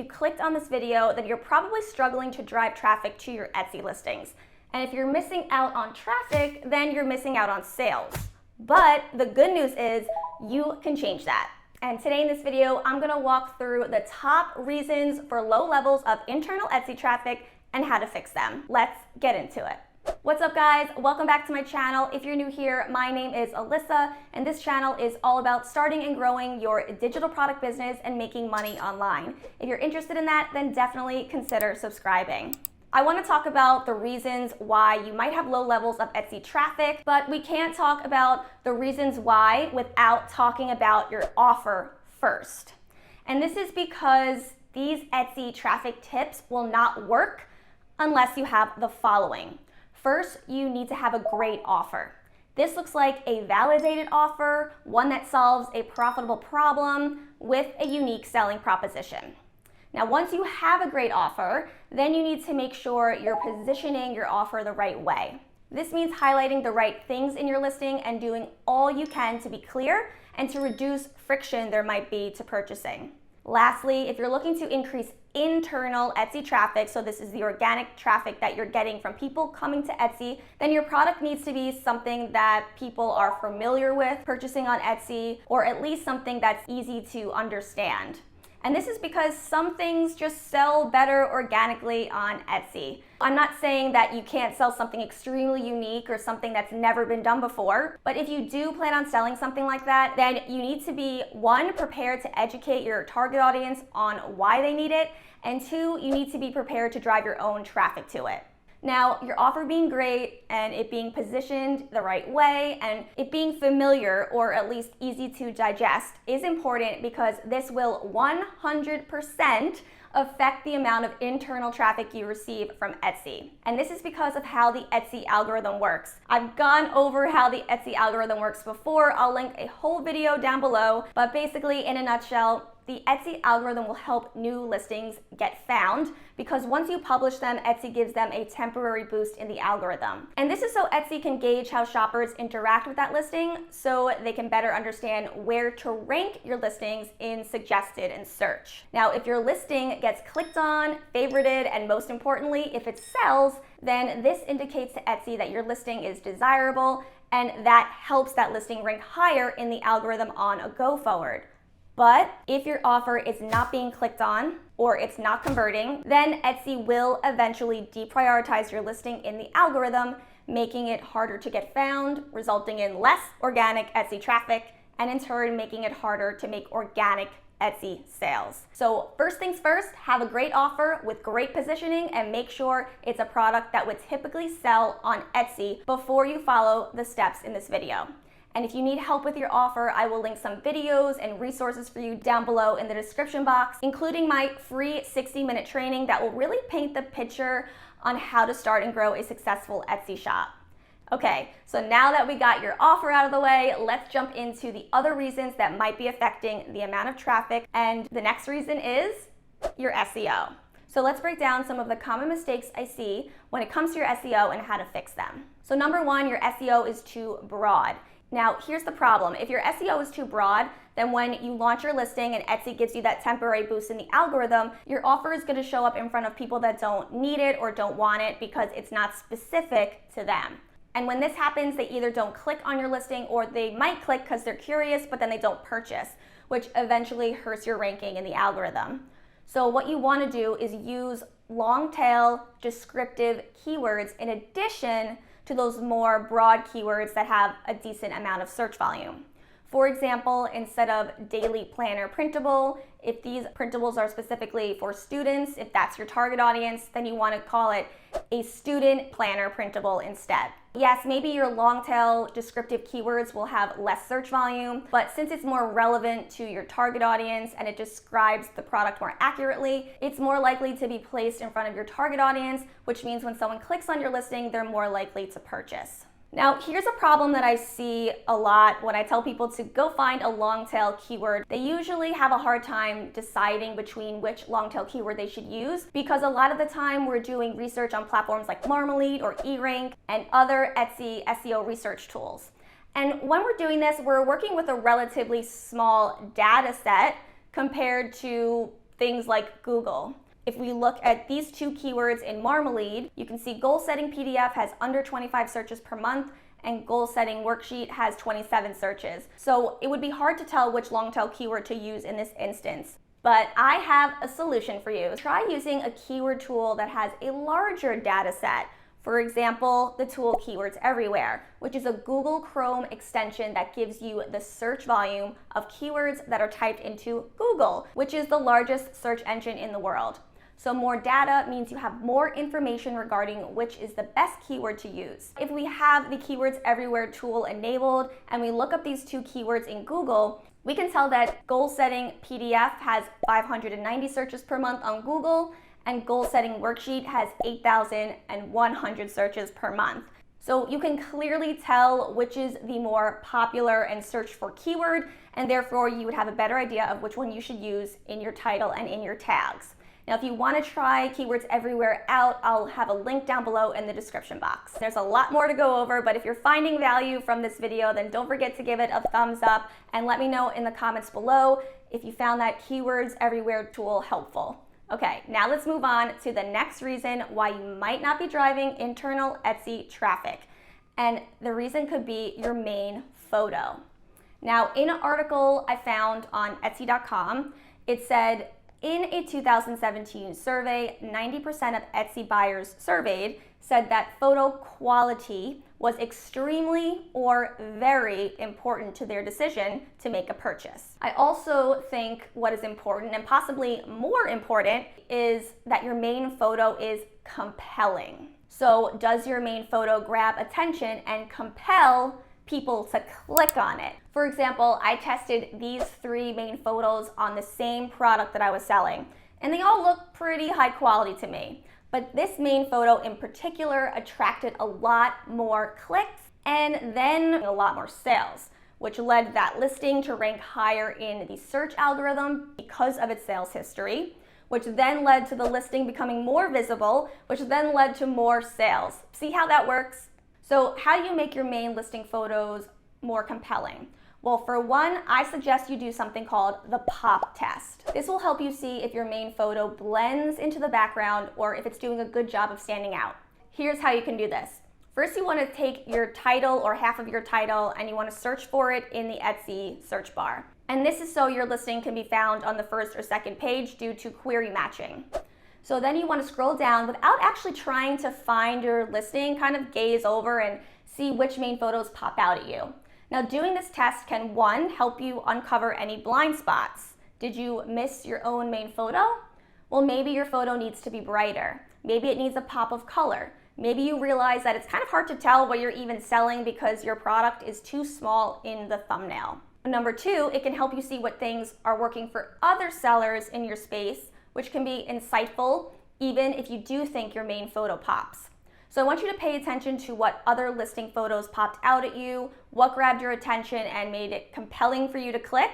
you clicked on this video, then you're probably struggling to drive traffic to your Etsy listings. And if you're missing out on traffic, then you're missing out on sales. But the good news is you can change that. And today in this video, I'm gonna walk through the top reasons for low levels of internal Etsy traffic and how to fix them. Let's get into it. What's up guys? Welcome back to my channel. If you're new here, my name is Alyssa, and this channel is all about starting and growing your digital product business and making money online. If you're interested in that, then definitely consider subscribing. I want to talk about the reasons why you might have low levels of Etsy traffic, but we can't talk about the reasons why without talking about your offer first. And this is because these Etsy traffic tips will not work unless you have the following. First, you need to have a great offer. This looks like a validated offer, one that solves a profitable problem with a unique selling proposition. Now, once you have a great offer, then you need to make sure you're positioning your offer the right way. This means highlighting the right things in your listing and doing all you can to be clear and to reduce friction there might be to purchasing. Lastly, if you're looking to increase internal Etsy traffic, so this is the organic traffic that you're getting from people coming to Etsy, then your product needs to be something that people are familiar with purchasing on Etsy, or at least something that's easy to understand. And this is because some things just sell better organically on Etsy. I'm not saying that you can't sell something extremely unique or something that's never been done before, but if you do plan on selling something like that, then you need to be, one, prepared to educate your target audience on why they need it, and two, you need to be prepared to drive your own traffic to it. Now, your offer being great and it being positioned the right way and it being familiar or at least easy to digest is important because this will 100% affect the amount of internal traffic you receive from Etsy. And this is because of how the Etsy algorithm works. I've gone over how the Etsy algorithm works before. I'll link a whole video down below, but basically in a nutshell, the Etsy algorithm will help new listings get found because once you publish them, Etsy gives them a temporary boost in the algorithm. And this is so Etsy can gauge how shoppers interact with that listing so they can better understand where to rank your listings in suggested and search. Now, if your listing gets clicked on, favorited, and most importantly, if it sells, then this indicates to Etsy that your listing is desirable, and that helps that listing rank higher in the algorithm on a go forward. But if your offer is not being clicked on or it's not converting, then Etsy will eventually deprioritize your listing in the algorithm, making it harder to get found, resulting in less organic Etsy traffic, and in turn making it harder to make organic Etsy sales. So first things first, have a great offer with great positioning and make sure it's a product that would typically sell on Etsy before you follow the steps in this video. And if you need help with your offer, I will link some videos and resources for you down below in the description box, including my free 60-minute training that will really paint the picture on how to start and grow a successful Etsy shop. Okay, so now that we got your offer out of the way, let's jump into the other reasons that might be affecting the amount of traffic. And the next reason is your SEO. So let's break down some of the common mistakes I see when it comes to your SEO and how to fix them. So number one, your SEO is too broad. Now, here's the problem. If your SEO is too broad, then when you launch your listing and Etsy gives you that temporary boost in the algorithm, your offer is going to show up in front of people that don't need it or don't want it because it's not specific to them. And when this happens, they either don't click on your listing or they might click because they're curious, but then they don't purchase, which eventually hurts your ranking in the algorithm. So what you want to do is use long tail descriptive keywords in addition to those more broad keywords that have a decent amount of search volume. For example, instead of daily planner printable, if these printables are specifically for students, if that's your target audience, then you want to call it a student planner printable instead. Yes, maybe your long tail descriptive keywords will have less search volume, but since it's more relevant to your target audience and it describes the product more accurately, it's more likely to be placed in front of your target audience, which means when someone clicks on your listing, they're more likely to purchase. Now, here's a problem that I see a lot when I tell people to go find a long tail keyword. They usually have a hard time deciding between which long tail keyword they should use because a lot of the time we're doing research on platforms like Marmalade or eRank and other Etsy SEO research tools. And when we're doing this, we're working with a relatively small data set compared to things like Google. If we look at these two keywords in Marmalade, you can see Goal Setting PDF has under 25 searches per month, and Goal Setting Worksheet has 27 searches. So it would be hard to tell which long tail keyword to use in this instance. But I have a solution for you. Try using a keyword tool that has a larger data set. For example, the tool Keywords Everywhere, which is a Google Chrome extension that gives you the search volume of keywords that are typed into Google, which is the largest search engine in the world. So more data means you have more information regarding which is the best keyword to use. If we have the Keywords Everywhere tool enabled and we look up these two keywords in Google, we can tell that Goal Setting PDF has 590 searches per month on Google, and Goal Setting Worksheet has 8,100 searches per month. So you can clearly tell which is the more popular and searched for keyword, and therefore you would have a better idea of which one you should use in your title and in your tags. Now, if you want to try Keywords Everywhere out, I'll have a link down below in the description box. There's a lot more to go over, but if you're finding value from this video, then don't forget to give it a thumbs up and let me know in the comments below if you found that Keywords Everywhere tool helpful. Okay, now let's move on to the next reason why you might not be driving internal Etsy traffic. And the reason could be your main photo. Now, in an article I found on Etsy.com, it said, in a 2017 survey, 90% of Etsy buyers surveyed said that photo quality was extremely or very important to their decision to make a purchase. I also think what is important, and possibly more important, is that your main photo is compelling. So does your main photo grab attention and compel people to click on it? For example, I tested these 3 main photos on the same product that I was selling, and they all look pretty high quality to me. But this main photo in particular attracted a lot more clicks and then a lot more sales, which led that listing to rank higher in the search algorithm because of its sales history, which then led to the listing becoming more visible, which then led to more sales. See how that works? So how do you make your main listing photos more compelling? Well, for one, I suggest you do something called the pop test. This will help you see if your main photo blends into the background or if it's doing a good job of standing out. Here's how you can do this. First, you want to take your title or half of your title and you want to search for it in the Etsy search bar. And this is so your listing can be found on the first or second page due to query matching. So then you want to scroll down without actually trying to find your listing, kind of gaze over and see which main photos pop out at you. Now, doing this test can, 1, help you uncover any blind spots. Did you miss your own main photo? Well, maybe your photo needs to be brighter. Maybe it needs a pop of color. Maybe you realize that it's kind of hard to tell what you're even selling because your product is too small in the thumbnail. Number 2, it can help you see what things are working for other sellers in your space, which can be insightful even if you do think your main photo pops. So I want you to pay attention to what other listing photos popped out at you, what grabbed your attention and made it compelling for you to click,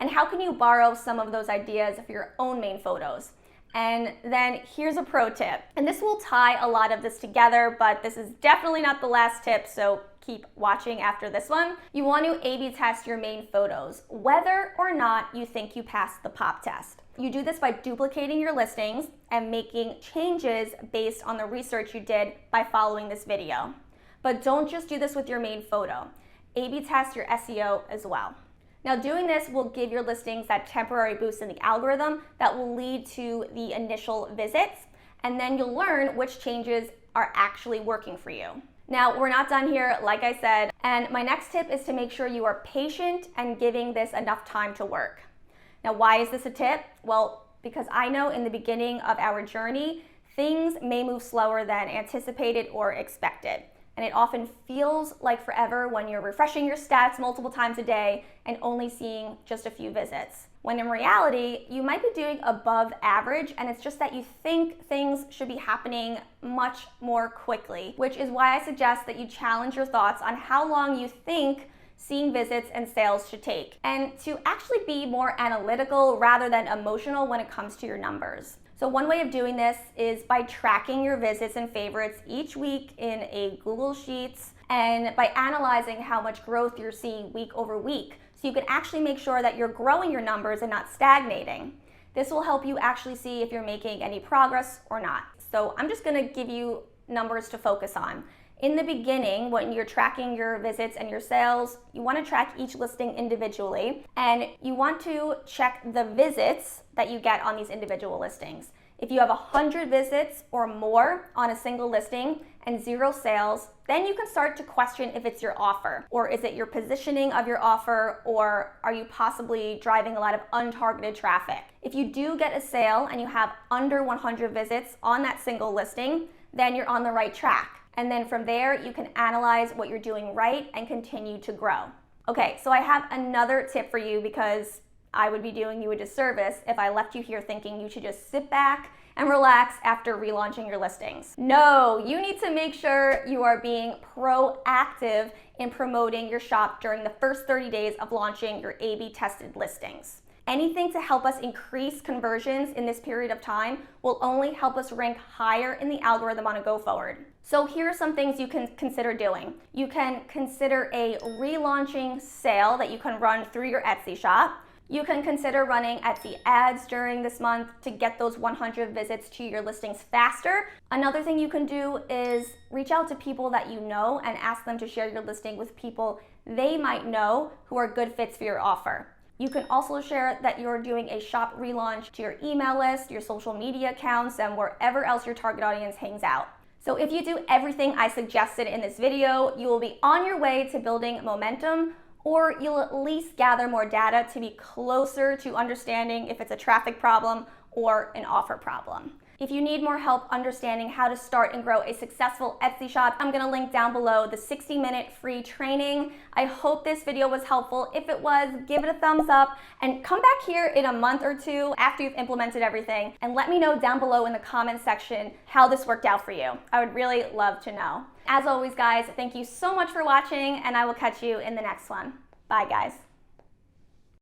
and how can you borrow some of those ideas for your own main photos. And then here's a pro tip, and this will tie a lot of this together, but this is definitely not the last tip, so keep watching after this one. You want to A/B test your main photos, whether or not you think you passed the pop test. You do this by duplicating your listings and making changes based on the research you did by following this video. But don't just do this with your main photo. A/B test your SEO as well. Now, doing this will give your listings that temporary boost in the algorithm that will lead to the initial visits, and then you'll learn which changes are actually working for you. Now, we're not done here, like I said, and my next tip is to make sure you are patient and giving this enough time to work. Now, why is this a tip? Well, because I know in the beginning of our journey, things may move slower than anticipated or expected. And it often feels like forever when you're refreshing your stats multiple times a day and only seeing just a few visits. When in reality, you might be doing above average, and it's just that you think things should be happening much more quickly, which is why I suggest that you challenge your thoughts on how long you think seeing visits and sales should take, and to actually be more analytical rather than emotional when it comes to your numbers. So one way of doing this is by tracking your visits and favorites each week in a Google Sheets and by analyzing how much growth you're seeing week over week, so you can actually make sure that you're growing your numbers and not stagnating. This will help you actually see if you're making any progress or not. So I'm just gonna give you numbers to focus on. In the beginning, when you're tracking your visits and your sales, you want to track each listing individually, and you want to check the visits that you get on these individual listings. If you have 100 visits or more on a single listing and 0 sales, then you can start to question if it's your offer, or is it your positioning of your offer, or are you possibly driving a lot of untargeted traffic? If you do get a sale and you have under 100 visits on that single listing, then you're on the right track. And then from there, you can analyze what you're doing right and continue to grow. Okay, so I have another tip for you, because I would be doing you a disservice if I left you here thinking you should just sit back and relax after relaunching your listings. No, you need to make sure you are being proactive in promoting your shop during the first 30 days of launching your A/B tested listings. Anything to help us increase conversions in this period of time will only help us rank higher in the algorithm on a go forward. So here are some things you can consider doing. You can consider a relaunching sale that you can run through your Etsy shop. You can consider running Etsy ads during this month to get those 100 visits to your listings faster. Another thing you can do is reach out to people that you know and ask them to share your listing with people they might know who are good fits for your offer. You can also share that you're doing a shop relaunch to your email list, your social media accounts, and wherever else your target audience hangs out. So if you do everything I suggested in this video, you will be on your way to building momentum, or you'll at least gather more data to be closer to understanding if it's a traffic problem or an offer problem. If you need more help understanding how to start and grow a successful Etsy shop, I'm gonna link down below the 60-minute free training. I hope this video was helpful. If it was, give it a thumbs up and come back here in a month or two after you've implemented everything and let me know down below in the comment section how this worked out for you. I would really love to know. As always, guys, thank you so much for watching, and I will catch you in the next one. Bye, guys.